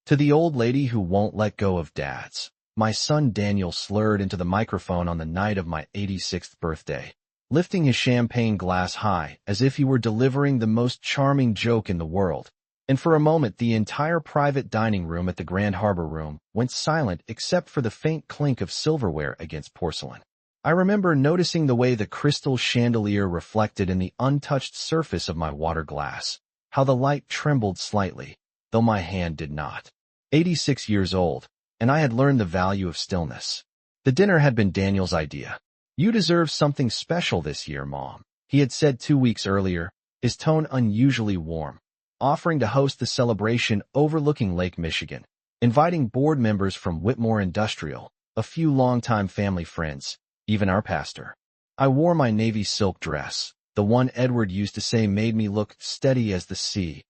To the old lady who won't let go of dads. My son Daniel slurred into the microphone on the night of my 86th birthday, lifting his champagne glass high as if he were delivering the most charming joke in the world. And for a moment the entire private dining room at the Grand Harbor Room went silent except for the faint clink of silverware against porcelain. I remember noticing the way the crystal chandelier reflected in the untouched surface of my water glass, how the light trembled slightly, though my hand did not. 86 years old, and I had learned the value of stillness. The dinner had been Daniel's idea. "You deserve something special this year, Mom," he had said 2 weeks earlier, his tone unusually warm, offering to host the celebration overlooking Lake Michigan, inviting board members from Whitmore Industrial, a few longtime family friends, even our pastor. I wore my navy silk dress, the one Edward used to say made me look steady as the sea,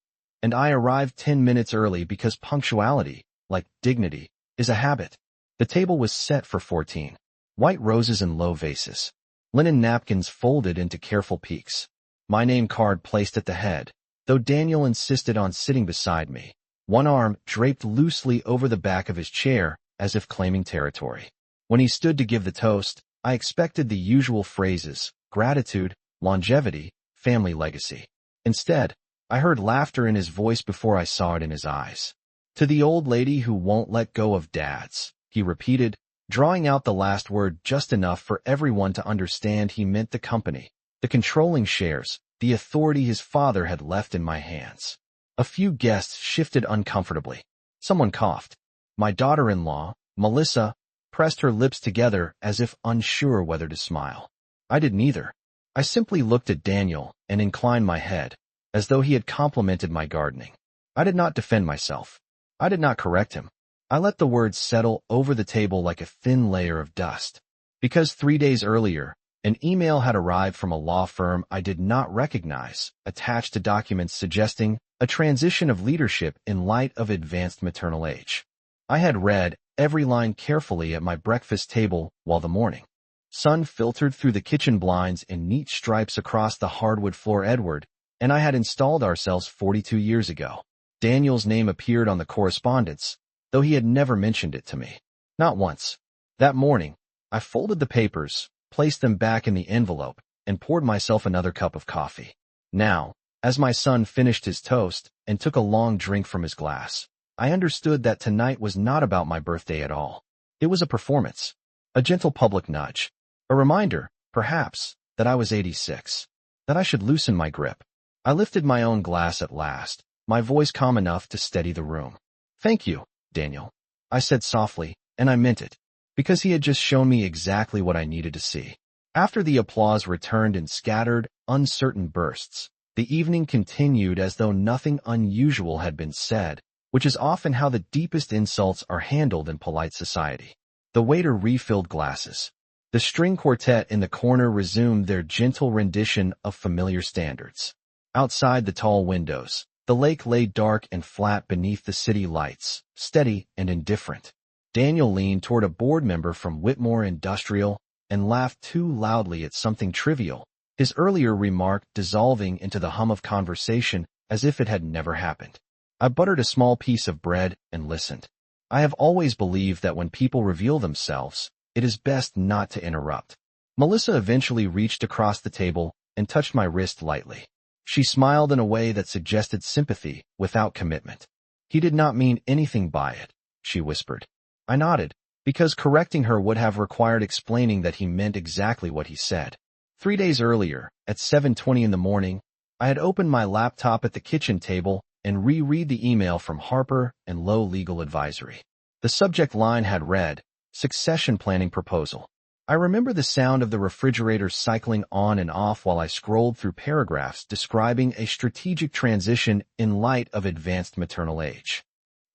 and I arrived 10 minutes early because punctuality, like dignity, is a habit. The table was set for 14. White roses in low vases. Linen napkins folded into careful peaks. My name card placed at the head, though Daniel insisted on sitting beside me, one arm draped loosely over the back of his chair as if claiming territory. When he stood to give the toast, I expected the usual phrases: gratitude, longevity, family legacy. Instead, I heard laughter in his voice before I saw it in his eyes. "To the old lady who won't let go of dads," he repeated, drawing out the last word just enough for everyone to understand he meant the company, the controlling shares, the authority his father had left in my hands. A few guests shifted uncomfortably. Someone coughed. My daughter-in-law, Melissa, pressed her lips together as if unsure whether to smile. I did neither. I simply looked at Daniel and inclined my head, as though he had complimented my gardening. I did not defend myself. I did not correct him. I let the words settle over the table like a thin layer of dust. Because 3 days earlier, an email had arrived from a law firm I did not recognize, attached to documents suggesting a transition of leadership in light of advanced maternal age. I had read every line carefully at my breakfast table while the morning sun filtered through the kitchen blinds in neat stripes across the hardwood floor. Edward and I had installed ourselves 42 years ago. Daniel's name appeared on the correspondence, though he had never mentioned it to me. Not once. That morning, I folded the papers, placed them back in the envelope, and poured myself another cup of coffee. Now, as my son finished his toast and took a long drink from his glass, I understood that tonight was not about my birthday at all. It was a performance, a gentle public nudge, a reminder, perhaps, that I was 86, that I should loosen my grip. I lifted my own glass at last, my voice calm enough to steady the room. "Thank you, Daniel," I said softly, and I meant it, because he had just shown me exactly what I needed to see. After the applause returned in scattered, uncertain bursts, the evening continued as though nothing unusual had been said, which is often how the deepest insults are handled in polite society. The waiter refilled glasses. The string quartet in the corner resumed their gentle rendition of familiar standards. Outside the tall windows, the lake lay dark and flat beneath the city lights, steady and indifferent. Daniel leaned toward a board member from Whitmore Industrial and laughed too loudly at something trivial, his earlier remark dissolving into the hum of conversation as if it had never happened. I buttered a small piece of bread and listened. I have always believed that when people reveal themselves, it is best not to interrupt. Melissa eventually reached across the table and touched my wrist lightly. She smiled in a way that suggested sympathy without commitment. "He did not mean anything by it," she whispered. I nodded, because correcting her would have required explaining that he meant exactly what he said. 3 days earlier, at 7:20 in the morning, I had opened my laptop at the kitchen table and reread the email from Harper and Lowe Legal Advisory. The subject line had read, "Succession Planning Proposal." I remember the sound of the refrigerator cycling on and off while I scrolled through paragraphs describing a strategic transition in light of advanced maternal age.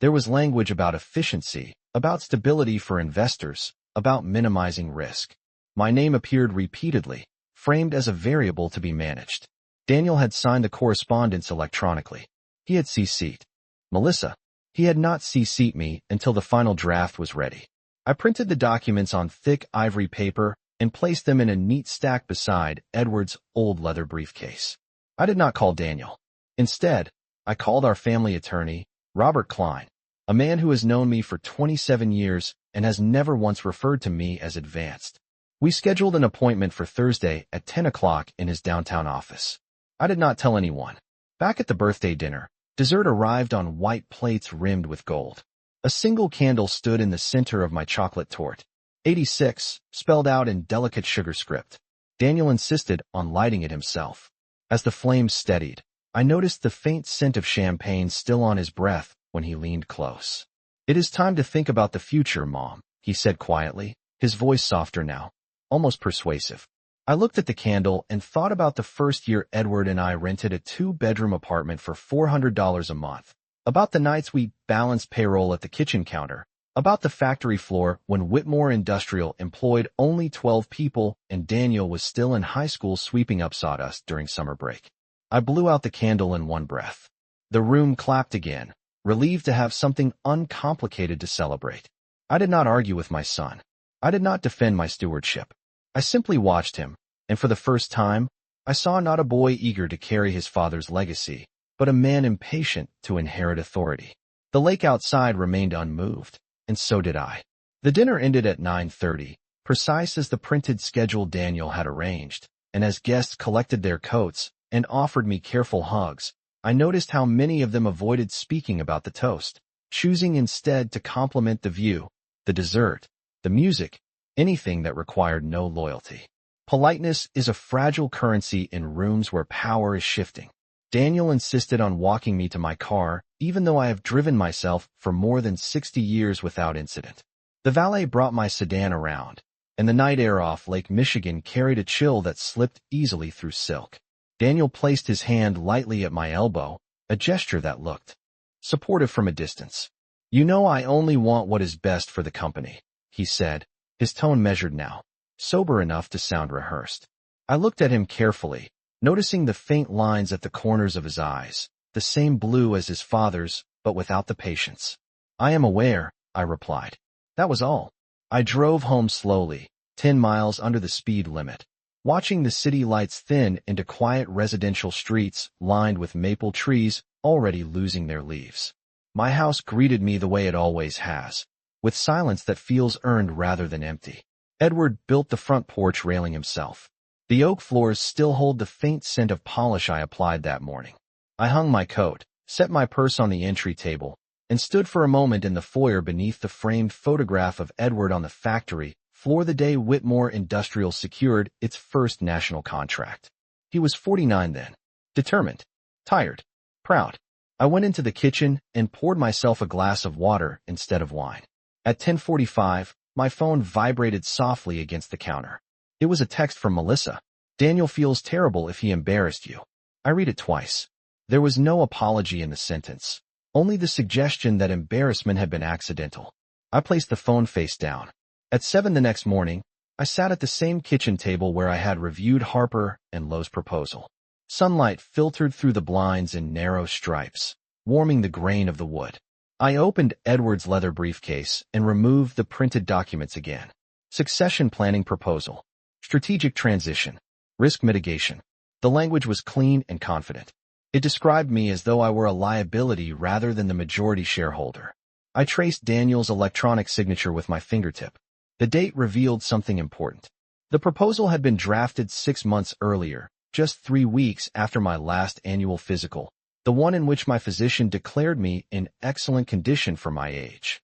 There was language about efficiency, about stability for investors, about minimizing risk. My name appeared repeatedly, framed as a variable to be managed. Daniel had signed the correspondence electronically. He had CC'd Melissa. He had not CC'd me until the final draft was ready. I printed the documents on thick ivory paper and placed them in a neat stack beside Edward's old leather briefcase. I did not call Daniel. Instead, I called our family attorney, Robert Klein. A man who has known me for 27 years and has never once referred to me as advanced. We scheduled an appointment for Thursday at 10 o'clock in his downtown office. I did not tell anyone. Back at the birthday dinner, dessert arrived on white plates rimmed with gold. A single candle stood in the center of my chocolate torte. 86, spelled out in delicate sugar script. Daniel insisted on lighting it himself. As the flames steadied, I noticed the faint scent of champagne still on his breath when he leaned close. "It is time to think about the future, Mom," he said quietly, his voice softer now, almost persuasive. I looked at the candle and thought about the first year Edward and I rented a 2-bedroom apartment for $400 a month, about the nights we balanced payroll at the kitchen counter, about the factory floor when Whitmore Industrial employed only 12 people and Daniel was still in high school sweeping up sawdust during summer break. I blew out the candle in one breath. The room clapped again, relieved to have something uncomplicated to celebrate. I did not argue with my son. I did not defend my stewardship. I simply watched him, and for the first time, I saw not a boy eager to carry his father's legacy, but a man impatient to inherit authority. The lake outside remained unmoved, and so did I. The dinner ended at 9:30, precise as the printed schedule Daniel had arranged, and as guests collected their coats and offered me careful hugs, I noticed how many of them avoided speaking about the toast, choosing instead to compliment the view, the dessert, the music, anything that required no loyalty. Politeness is a fragile currency in rooms where power is shifting. Daniel insisted on walking me to my car, even though I have driven myself for more than 60 years without incident. The valet brought my sedan around, and the night air off Lake Michigan carried a chill that slipped easily through silk. Daniel placed his hand lightly at my elbow, a gesture that looked supportive from a distance. "You know I only want what is best for the company," he said, his tone measured now, sober enough to sound rehearsed. I looked at him carefully, noticing the faint lines at the corners of his eyes, the same blue as his father's, but without the patience. "I am aware," I replied. That was all. I drove home slowly, 10 miles under the speed limit, watching the city lights thin into quiet residential streets lined with maple trees already losing their leaves. My house greeted me the way it always has, with silence that feels earned rather than empty. Edward built the front porch railing himself. The oak floors still hold the faint scent of polish I applied that morning. I hung my coat, set my purse on the entry table, and stood for a moment in the foyer beneath the framed photograph of Edward on the factory floor the day Whitmore Industrial secured its first national contract. He was 49 then, determined, tired, proud. I went into the kitchen and poured myself a glass of water instead of wine. At 10:45, my phone vibrated softly against the counter. It was a text from Melissa. "Daniel feels terrible if he embarrassed you." I read it twice. There was no apology in the sentence, only the suggestion that embarrassment had been accidental. I placed the phone face down. At 7 the next morning, I sat at the same kitchen table where I had reviewed Harper and Lowe's proposal. Sunlight filtered through the blinds in narrow stripes, warming the grain of the wood. I opened Edward's leather briefcase and removed the printed documents again. Succession planning proposal. Strategic transition. Risk mitigation. The language was clean and confident. It described me as though I were a liability rather than the majority shareholder. I traced Daniel's electronic signature with my fingertip. The date revealed something important. The proposal had been drafted 6 months earlier, just 3 weeks after my last annual physical, the one in which my physician declared me in excellent condition for my age.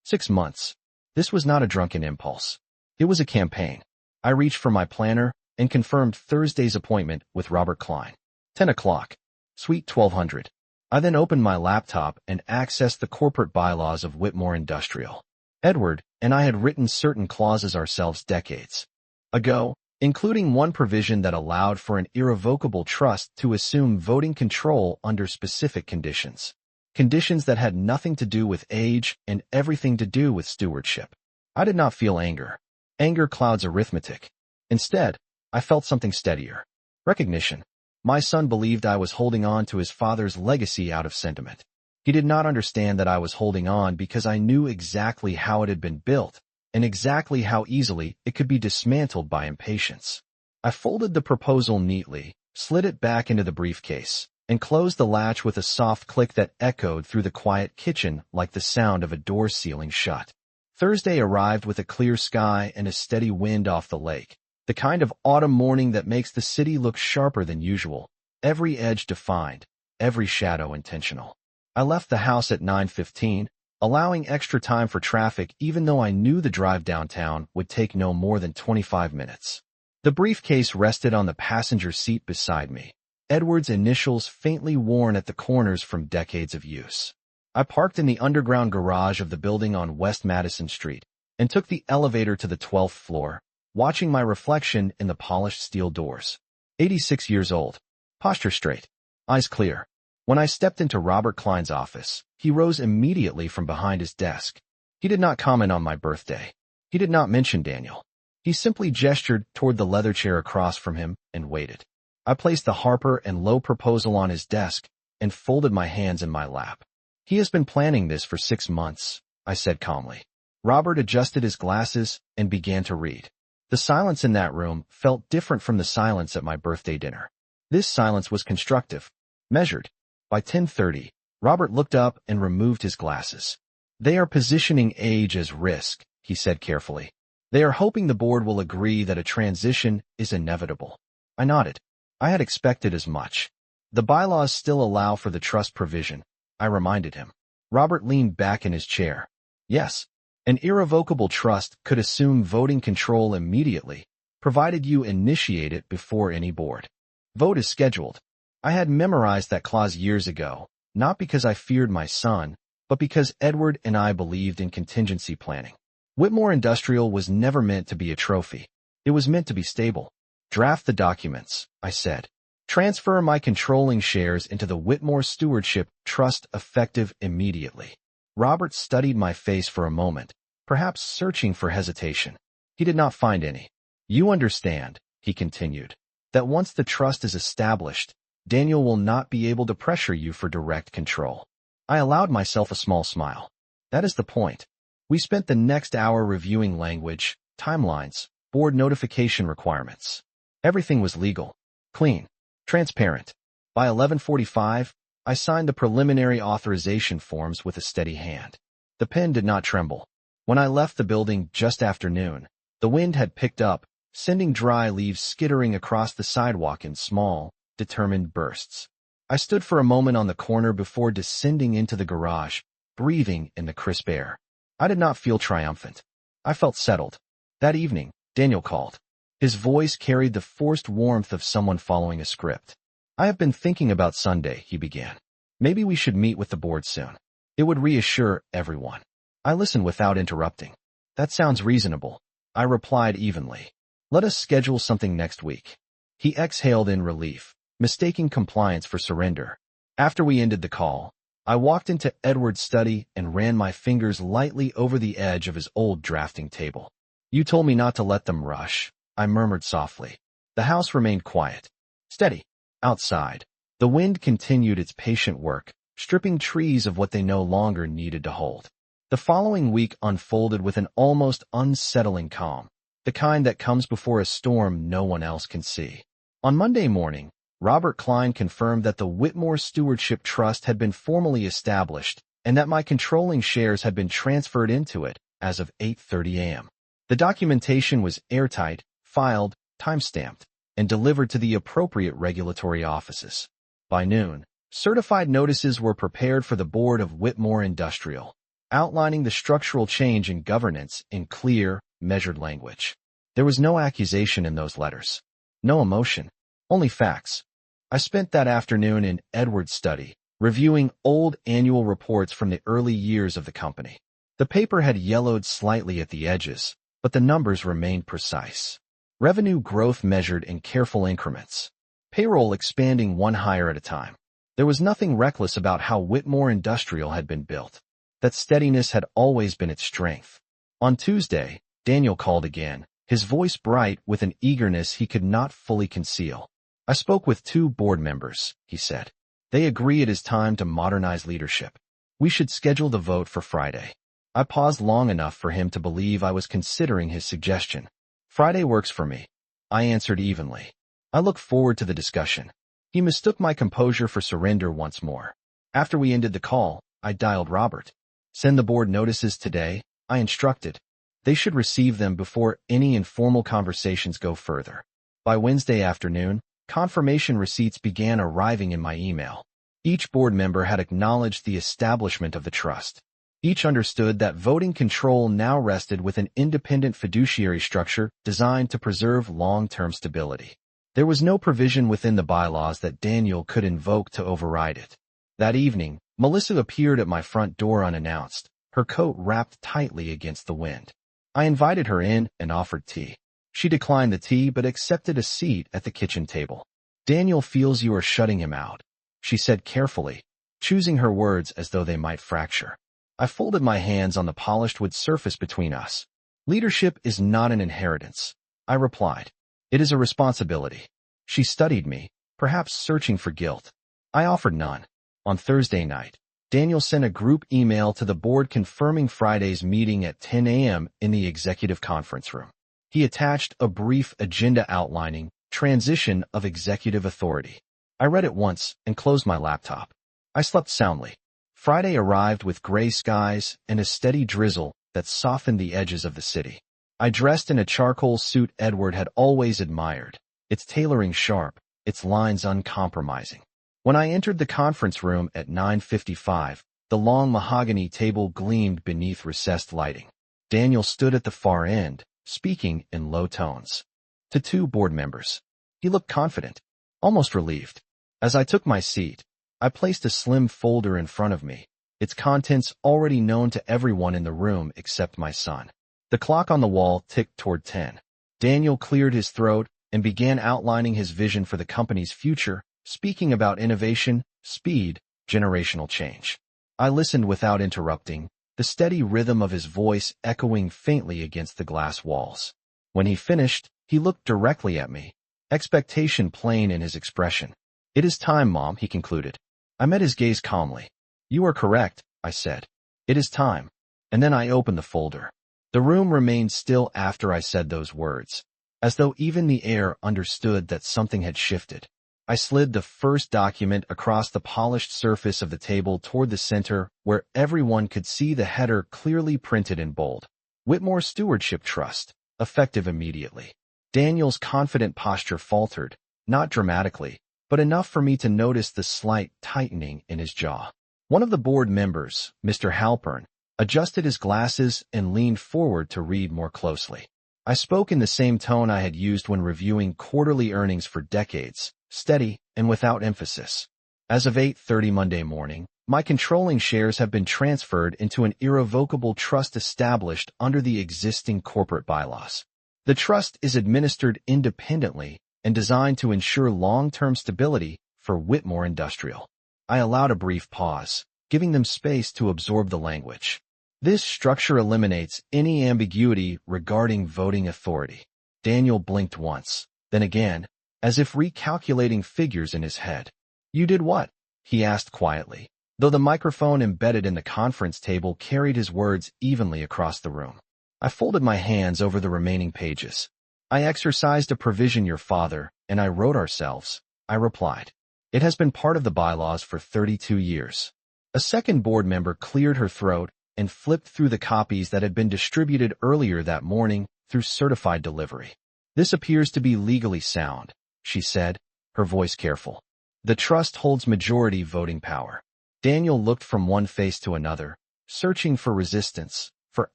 6 months. This was not a drunken impulse. It was a campaign. I reached for my planner and confirmed Thursday's appointment with Robert Klein. 10 o'clock. Suite 1200. I then opened my laptop and accessed the corporate bylaws of Whitmore Industrial. Edward and I had written certain clauses ourselves decades ago, including one provision that allowed for an irrevocable trust to assume voting control under specific conditions. Conditions that had nothing to do with age and everything to do with stewardship. I did not feel anger. Anger clouds arithmetic. Instead, I felt something steadier. Recognition. My son believed I was holding on to his father's legacy out of sentiment. He did not understand that I was holding on because I knew exactly how it had been built, and exactly how easily it could be dismantled by impatience. I folded the proposal neatly, slid it back into the briefcase, and closed the latch with a soft click that echoed through the quiet kitchen like the sound of a door sealing shut. Thursday arrived with a clear sky and a steady wind off the lake, the kind of autumn morning that makes the city look sharper than usual, every edge defined, every shadow intentional. I left the house at 9:15, allowing extra time for traffic even though I knew the drive downtown would take no more than 25 minutes. The briefcase rested on the passenger seat beside me, Edward's initials faintly worn at the corners from decades of use. I parked in the underground garage of the building on West Madison Street and took the elevator to the 12th floor, watching my reflection in the polished steel doors. 86 years old. Posture straight. Eyes clear. When I stepped into Robert Klein's office, he rose immediately from behind his desk. He did not comment on my birthday. He did not mention Daniel. He simply gestured toward the leather chair across from him and waited. I placed the Harper and Lowe proposal on his desk and folded my hands in my lap. He has been planning this for 6 months, I said calmly. Robert adjusted his glasses and began to read. The silence in that room felt different from the silence at my birthday dinner. This silence was constructive, measured. By 10:30, Robert looked up and removed his glasses. They are positioning age as risk, he said carefully. They are hoping the board will agree that a transition is inevitable. I nodded. I had expected as much. The bylaws still allow for the trust provision, I reminded him. Robert leaned back in his chair. Yes, an irrevocable trust could assume voting control immediately, provided you initiate it before any board. Vote is scheduled. I had memorized that clause years ago, not because I feared my son, but because Edward and I believed in contingency planning. Whitmore Industrial was never meant to be a trophy. It was meant to be stable. Draft the documents, I said. Transfer my controlling shares into the Whitmore Stewardship Trust effective immediately. Robert studied my face for a moment, perhaps searching for hesitation. He did not find any. You understand, he continued, that once the trust is established, Daniel will not be able to pressure you for direct control. I allowed myself a small smile. That is the point. We spent the next hour reviewing language, timelines, board notification requirements. Everything was legal, clean, transparent. By 11:45, I signed the preliminary authorization forms with a steady hand. The pen did not tremble. When I left the building just after noon, the wind had picked up, sending dry leaves skittering across the sidewalk in small, determined bursts. I stood for a moment on the corner before descending into the garage, breathing in the crisp air. I did not feel triumphant. I felt settled. That evening, Daniel called. His voice carried the forced warmth of someone following a script. I have been thinking about Sunday, he began. Maybe we should meet with the board soon. It would reassure everyone. I listened without interrupting. That sounds reasonable, I replied evenly. Let us schedule something next week. He exhaled in relief, mistaking compliance for surrender. After we ended the call, I walked into Edward's study and ran my fingers lightly over the edge of his old drafting table. You told me not to let them rush, I murmured softly. The house remained quiet, steady. Outside, the wind continued its patient work, stripping trees of what they no longer needed to hold. The following week unfolded with an almost unsettling calm, the kind that comes before a storm no one else can see. On Monday morning, Robert Klein confirmed that the Whitmore Stewardship Trust had been formally established and that my controlling shares had been transferred into it as of 8:30 a.m. The documentation was airtight, filed, time-stamped, and delivered to the appropriate regulatory offices. By noon, certified notices were prepared for the board of Whitmore Industrial, outlining the structural change in governance in clear, measured language. There was no accusation in those letters. No emotion. Only facts. I spent that afternoon in Edward's study, reviewing old annual reports from the early years of the company. The paper had yellowed slightly at the edges, but the numbers remained precise. Revenue growth measured in careful increments. Payroll expanding one hire at a time. There was nothing reckless about how Whitmore Industrial had been built. That steadiness had always been its strength. On Tuesday, Daniel called again, his voice bright with an eagerness he could not fully conceal. I spoke with 2 board members, he said. They agree it is time to modernize leadership. We should schedule the vote for Friday. I paused long enough for him to believe I was considering his suggestion. Friday works for me, I answered evenly. I look forward to the discussion. He mistook my composure for surrender once more. After we ended the call, I dialed Robert. Send the board notices today, I instructed. They should receive them before any informal conversations go further. By Wednesday afternoon, confirmation receipts began arriving in my email. Each board member had acknowledged the establishment of the trust. Each understood that voting control now rested with an independent fiduciary structure designed to preserve long-term stability. There was no provision within the bylaws that Daniel could invoke to override it. That evening, Melissa appeared at my front door unannounced, her coat wrapped tightly against the wind. I invited her in and offered tea. She declined the tea but accepted a seat at the kitchen table. Daniel feels you are shutting him out, she said carefully, choosing her words as though they might fracture. I folded my hands on the polished wood surface between us. Leadership is not an inheritance, I replied. It is a responsibility. She studied me, perhaps searching for guilt. I offered none. On Thursday night, Daniel sent a group email to the board confirming Friday's meeting at 10 a.m. in the executive conference room. He attached a brief agenda outlining transition of executive authority. I read it once and closed my laptop. I slept soundly. Friday arrived with gray skies and a steady drizzle that softened the edges of the city. I dressed in a charcoal suit Edward had always admired, its tailoring sharp, its lines uncompromising. When I entered the conference room at 9:55, the long mahogany table gleamed beneath recessed lighting. Daniel stood at the far end, speaking in low tones. To two board members. He looked confident, almost relieved. As I took my seat, I placed a slim folder in front of me, its contents already known to everyone in the room except my son. The clock on the wall ticked toward 10. Daniel cleared his throat and began outlining his vision for the company's future, speaking about innovation, speed, generational change. I listened without interrupting, the steady rhythm of his voice echoing faintly against the glass walls. When he finished, he looked directly at me, expectation plain in his expression. It is time, Mom, he concluded. I met his gaze calmly. You are correct, I said. It is time. And then I opened the folder. The room remained still after I said those words, as though even the air understood that something had shifted. I slid the first document across the polished surface of the table toward the center where everyone could see the header clearly printed in bold. Whitmore Stewardship Trust, effective immediately. Daniel's confident posture faltered, not dramatically, but enough for me to notice the slight tightening in his jaw. One of the board members, Mr. Halpern, adjusted his glasses and leaned forward to read more closely. I spoke in the same tone I had used when reviewing quarterly earnings for decades, steady and without emphasis. As of 8:30 Monday morning, my controlling shares have been transferred into an irrevocable trust established under the existing corporate bylaws. The trust is administered independently and designed to ensure long-term stability for Whitmore Industrial. I allowed a brief pause, giving them space to absorb the language. This structure eliminates any ambiguity regarding voting authority. Daniel blinked once, then again, as if recalculating figures in his head. You did what? He asked quietly, though the microphone embedded in the conference table carried his words evenly across the room. I folded my hands over the remaining pages. I exercised a provision your father and I wrote ourselves, I replied. It has been part of the bylaws for 32 years. A second board member cleared her throat and flipped through the copies that had been distributed earlier that morning through certified delivery. This appears to be legally sound, she said, her voice careful. The trust holds majority voting power. Daniel looked from one face to another, searching for resistance, for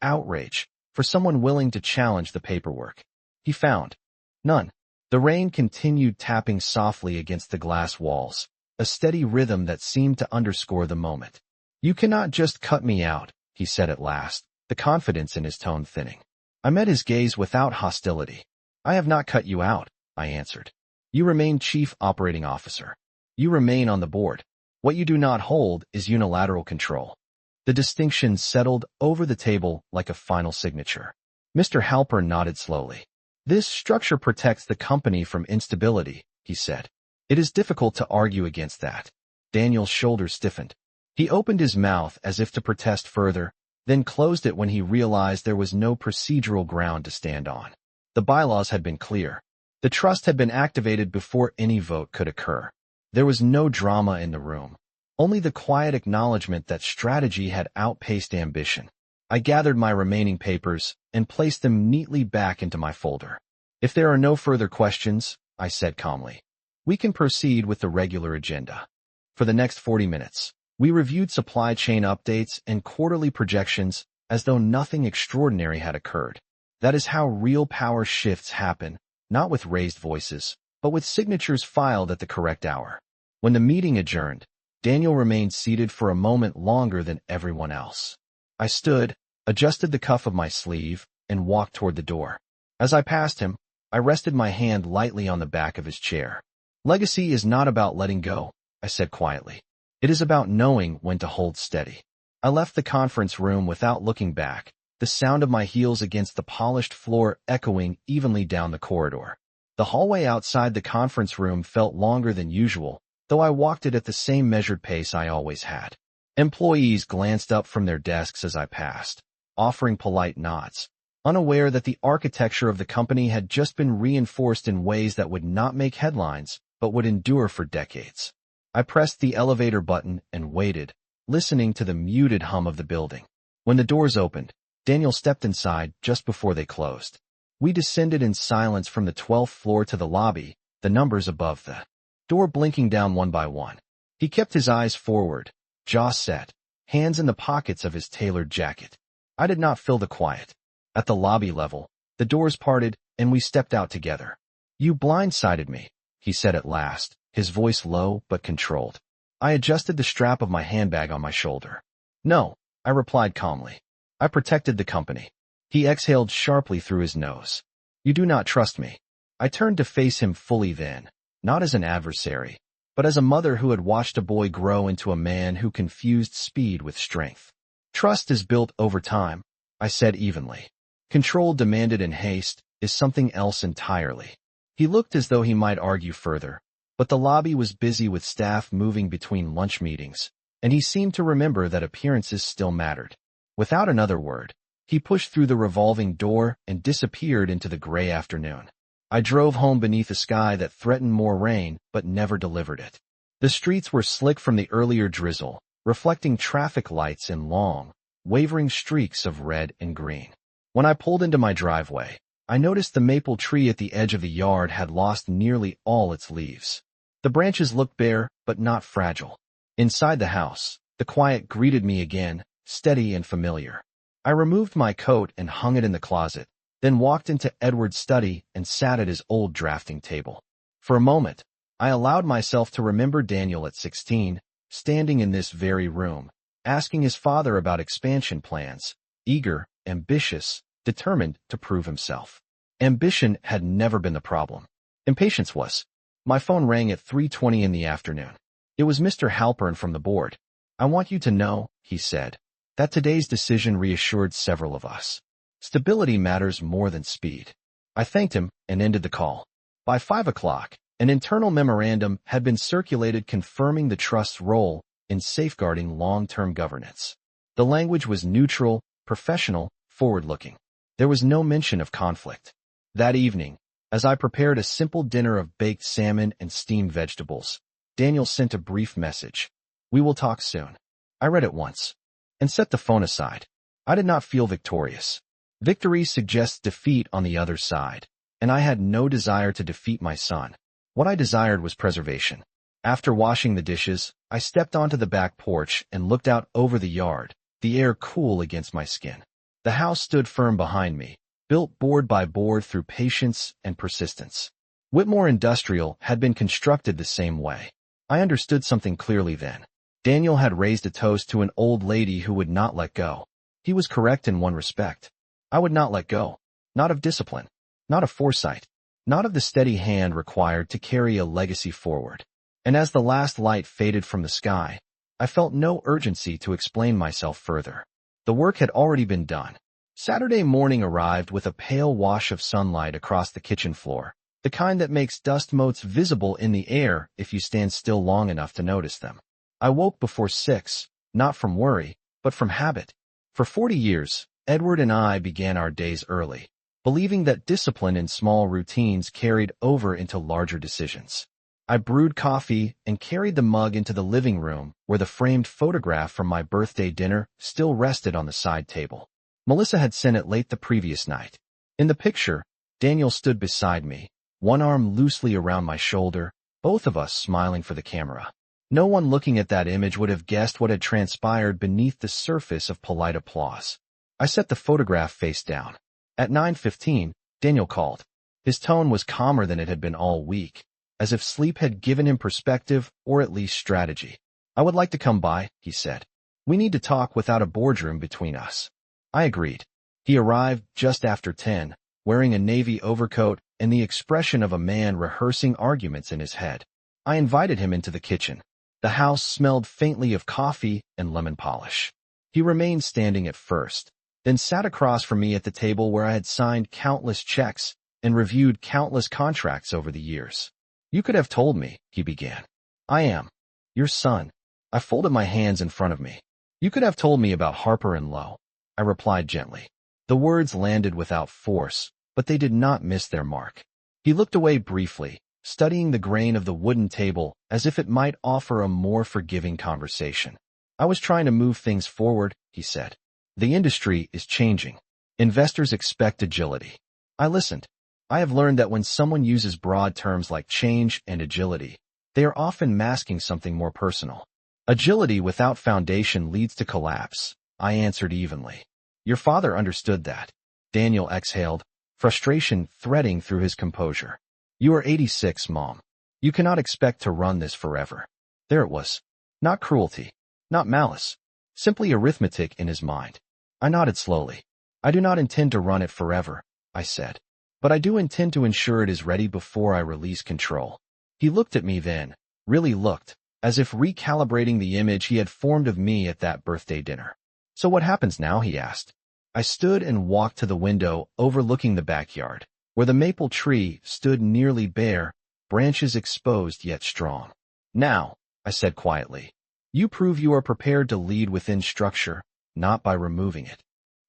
outrage, for someone willing to challenge the paperwork. He found none. The rain continued tapping softly against the glass walls, a steady rhythm that seemed to underscore the moment. You cannot just cut me out, he said at last, the confidence in his tone thinning. I met his gaze without hostility. I have not cut you out, I answered. You remain Chief Operating Officer. You remain on the board. What you do not hold is unilateral control. The distinction settled over the table like a final signature. Mr. Halpern nodded slowly. This structure protects the company from instability, he said. It is difficult to argue against that. Daniel's shoulders stiffened. He opened his mouth as if to protest further, then closed it when he realized there was no procedural ground to stand on. The bylaws had been clear. The trust had been activated before any vote could occur. There was no drama in the room, only the quiet acknowledgement that strategy had outpaced ambition. I gathered my remaining papers and placed them neatly back into my folder. If there are no further questions, I said calmly, we can proceed with the regular agenda. For the next 40 minutes, we reviewed supply chain updates and quarterly projections as though nothing extraordinary had occurred. That is how real power shifts happen, not with raised voices, but with signatures filed at the correct hour. When the meeting adjourned, Daniel remained seated for a moment longer than everyone else. I stood, adjusted the cuff of my sleeve, and walked toward the door. As I passed him, I rested my hand lightly on the back of his chair. Legacy is not about letting go, I said quietly. It is about knowing when to hold steady. I left the conference room without looking back, the sound of my heels against the polished floor echoing evenly down the corridor. The hallway outside the conference room felt longer than usual, though I walked it at the same measured pace I always had. Employees glanced up from their desks as I passed, offering polite nods, unaware that the architecture of the company had just been reinforced in ways that would not make headlines, but would endure for decades. I pressed the elevator button and waited, listening to the muted hum of the building. When the doors opened, Daniel stepped inside just before they closed. We descended in silence from the 12th floor to the lobby, the numbers above the door blinking down one by one. He kept his eyes forward, jaw set, hands in the pockets of his tailored jacket. I did not fill the quiet. At the lobby level, the doors parted, and we stepped out together. You blindsided me, he said at last, his voice low but controlled. I adjusted the strap of my handbag on my shoulder. No, I replied calmly. I protected the company. He exhaled sharply through his nose. You do not trust me. I turned to face him fully then, not as an adversary, but as a mother who had watched a boy grow into a man who confused speed with strength. Trust is built over time, I said evenly. Control demanded in haste is something else entirely. He looked as though he might argue further, but the lobby was busy with staff moving between lunch meetings, and he seemed to remember that appearances still mattered. Without another word, he pushed through the revolving door and disappeared into the gray afternoon. I drove home beneath a sky that threatened more rain but never delivered it. The streets were slick from the earlier drizzle, reflecting traffic lights in long, wavering streaks of red and green. When I pulled into my driveway, I noticed the maple tree at the edge of the yard had lost nearly all its leaves. The branches looked bare, but not fragile. Inside the house, the quiet greeted me again, steady and familiar. I removed my coat and hung it in the closet, then walked into Edward's study and sat at his old drafting table. For a moment, I allowed myself to remember Daniel at 16, standing in this very room, asking his father about expansion plans, eager, ambitious, determined to prove himself. Ambition had never been the problem. Impatience was. My phone rang at 3:20 in the afternoon. It was Mr. Halpern from the board. I want you to know, he said, that today's decision reassured several of us. Stability matters more than speed. I thanked him and ended the call. By 5 o'clock, an internal memorandum had been circulated confirming the trust's role in safeguarding long-term governance. The language was neutral, professional, forward-looking. There was no mention of conflict. That evening, as I prepared a simple dinner of baked salmon and steamed vegetables, Daniel sent a brief message. We will talk soon. I read it once and set the phone aside. I did not feel victorious. Victory suggests defeat on the other side, and I had no desire to defeat my son. What I desired was preservation. After washing the dishes, I stepped onto the back porch and looked out over the yard, the air cool against my skin. The house stood firm behind me, built board by board through patience and persistence. Whitmore Industrial had been constructed the same way. I understood something clearly then. Daniel had raised a toast to an old lady who would not let go. He was correct in one respect. I would not let go. Not of discipline. Not of foresight. Not of the steady hand required to carry a legacy forward. And as the last light faded from the sky, I felt no urgency to explain myself further. The work had already been done. Saturday morning arrived with a pale wash of sunlight across the kitchen floor, the kind that makes dust motes visible in the air if you stand still long enough to notice them. I woke before 6, not from worry, but from habit. For 40 years, Edward and I began our days early, believing that discipline in small routines carried over into larger decisions. I brewed coffee and carried the mug into the living room where the framed photograph from my birthday dinner still rested on the side table. Melissa had sent it late the previous night. In the picture, Daniel stood beside me, one arm loosely around my shoulder, both of us smiling for the camera. No one looking at that image would have guessed what had transpired beneath the surface of polite applause. I set the photograph face down. At 9:15, Daniel called. His tone was calmer than it had been all week, as if sleep had given him perspective or at least strategy. "I would like to come by," he said. "We need to talk without a boardroom between us." I agreed. He arrived just after 10, wearing a navy overcoat and the expression of a man rehearsing arguments in his head. I invited him into the kitchen. The house smelled faintly of coffee and lemon polish. He remained standing at first, then sat across from me at the table where I had signed countless checks and reviewed countless contracts over the years. "You could have told me," he began. "I am your son." I folded my hands in front of me. "You could have told me about Harper and Lowe," I replied gently. The words landed without force, but they did not miss their mark. He looked away briefly, studying the grain of the wooden table as if it might offer a more forgiving conversation. "I was trying to move things forward," he said. "The industry is changing. Investors expect agility." I listened. I have learned that when someone uses broad terms like change and agility, they are often masking something more personal. "Agility without foundation leads to collapse," I answered evenly. "Your father understood that." Daniel exhaled, frustration threading through his composure. "You are 86, Mom. You cannot expect to run this forever." There it was. Not cruelty, not malice, simply arithmetic in his mind. I nodded slowly. "I do not intend to run it forever," I said. "But I do intend to ensure it is ready before I release control." He looked at me then, really looked, as if recalibrating the image he had formed of me at that birthday dinner. "So what happens now?" he asked. I stood and walked to the window overlooking the backyard, where the maple tree stood nearly bare, branches exposed yet strong. "Now," I said quietly, "you prove you are prepared to lead within structure, not by removing it."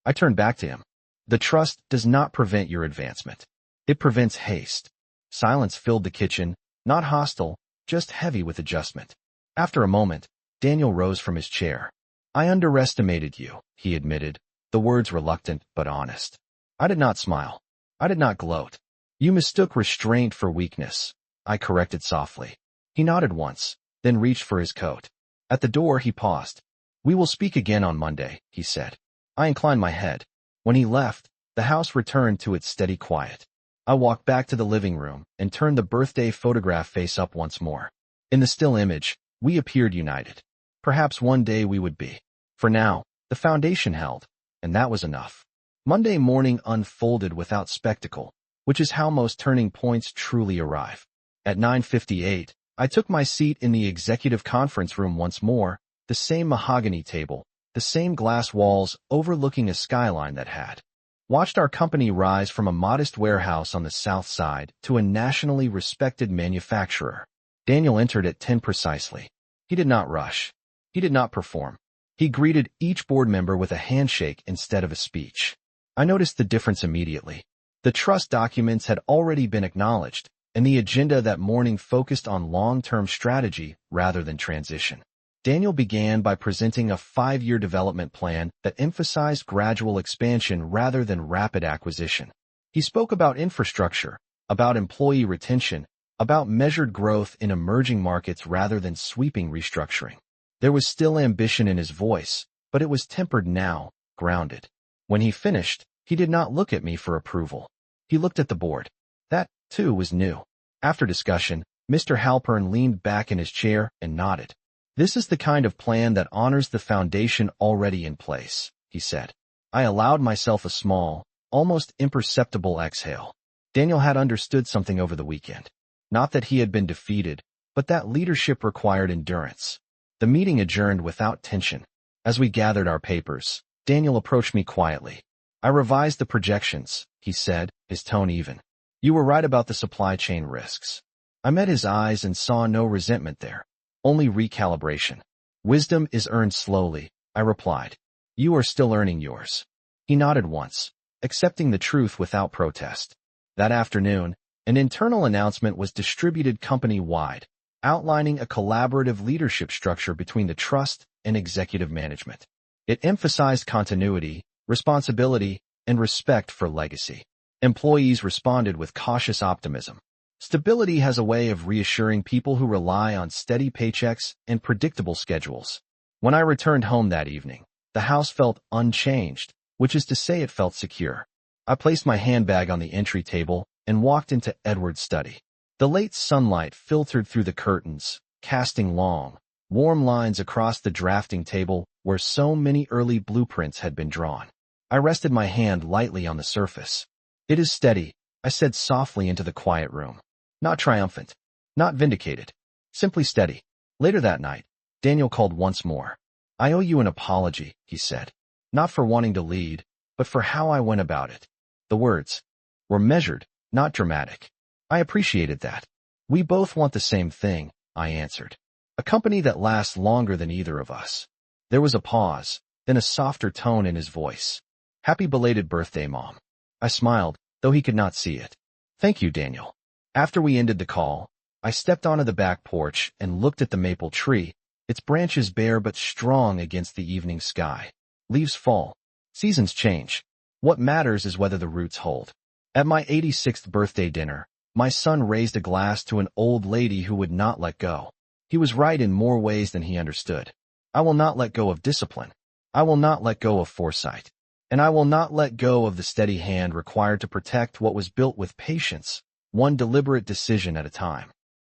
I turned back to him. "The trust does not prevent your advancement. It prevents haste." Silence filled the kitchen, not hostile, just heavy with adjustment. After a moment, Daniel rose from his chair. "I underestimated you," he admitted, the words reluctant but honest. I did not smile. I did not gloat. "You mistook restraint for weakness," I corrected softly. He nodded once, then reached for his coat. At the door he paused. "We will speak again on Monday," he said. I inclined my head. When he left, the house returned to its steady quiet. I walked back to the living room and turned the birthday photograph face up once more. In the still image, we appeared united. Perhaps one day we would be. For now, the foundation held, and that was enough. Monday morning unfolded without spectacle, which is how most turning points truly arrive. At 9:58, I took my seat in the executive conference room once more, the same mahogany table, the same glass walls overlooking a skyline that had watched our company rise from a modest warehouse on the south side to a nationally respected manufacturer. Daniel entered at 10 precisely. He did not rush. He did not perform. He greeted each board member with a handshake instead of a speech. I noticed the difference immediately. The trust documents had already been acknowledged, and the agenda that morning focused on long-term strategy rather than transition. Daniel began by presenting a 5-year development plan that emphasized gradual expansion rather than rapid acquisition. He spoke about infrastructure, about employee retention, about measured growth in emerging markets rather than sweeping restructuring. There was still ambition in his voice, but it was tempered now, grounded. When he finished, he did not look at me for approval. He looked at the board. That, too, was new. After discussion, Mr. Halpern leaned back in his chair and nodded. "This is the kind of plan that honors the foundation already in place," he said. I allowed myself a small, almost imperceptible exhale. Daniel had understood something over the weekend. Not that he had been defeated, but that leadership required endurance. The meeting adjourned without tension. As we gathered our papers, Daniel approached me quietly. "I revised the projections," he said, his tone even. "You were right about the supply chain risks." I met his eyes and saw no resentment there. Only recalibration. "Wisdom is earned slowly," I replied. "You are still earning yours." He nodded once, accepting the truth without protest. That afternoon, an internal announcement was distributed company-wide, outlining a collaborative leadership structure between the trust and executive management. It emphasized continuity, responsibility, and respect for legacy. Employees responded with cautious optimism. Stability has a way of reassuring people who rely on steady paychecks and predictable schedules. When I returned home that evening, the house felt unchanged, which is to say it felt secure. I placed my handbag on the entry table and walked into Edward's study. The late sunlight filtered through the curtains, casting long, warm lines across the drafting table where so many early blueprints had been drawn. I rested my hand lightly on the surface. "It is steady," I said softly into the quiet room. Not triumphant, not vindicated, simply steady. Later that night, Daniel called once more. "I owe you an apology," he said. "Not for wanting to lead, but for how I went about it." The words were measured, not dramatic. I appreciated that. "We both want the same thing," I answered. "A company that lasts longer than either of us." There was a pause, then a softer tone in his voice. "Happy belated birthday, Mom." I smiled, though he could not see it. "Thank you, Daniel." After we ended the call, I stepped onto the back porch and looked at the maple tree, its branches bare but strong against the evening sky. Leaves fall. Seasons change. What matters is whether the roots hold. At my 86th birthday dinner, my son raised a glass to an old lady who would not let go. He was right in more ways than he understood. I will not let go of discipline. I will not let go of foresight. And I will not let go of the steady hand required to protect what was built with patience, one deliberate decision at a time.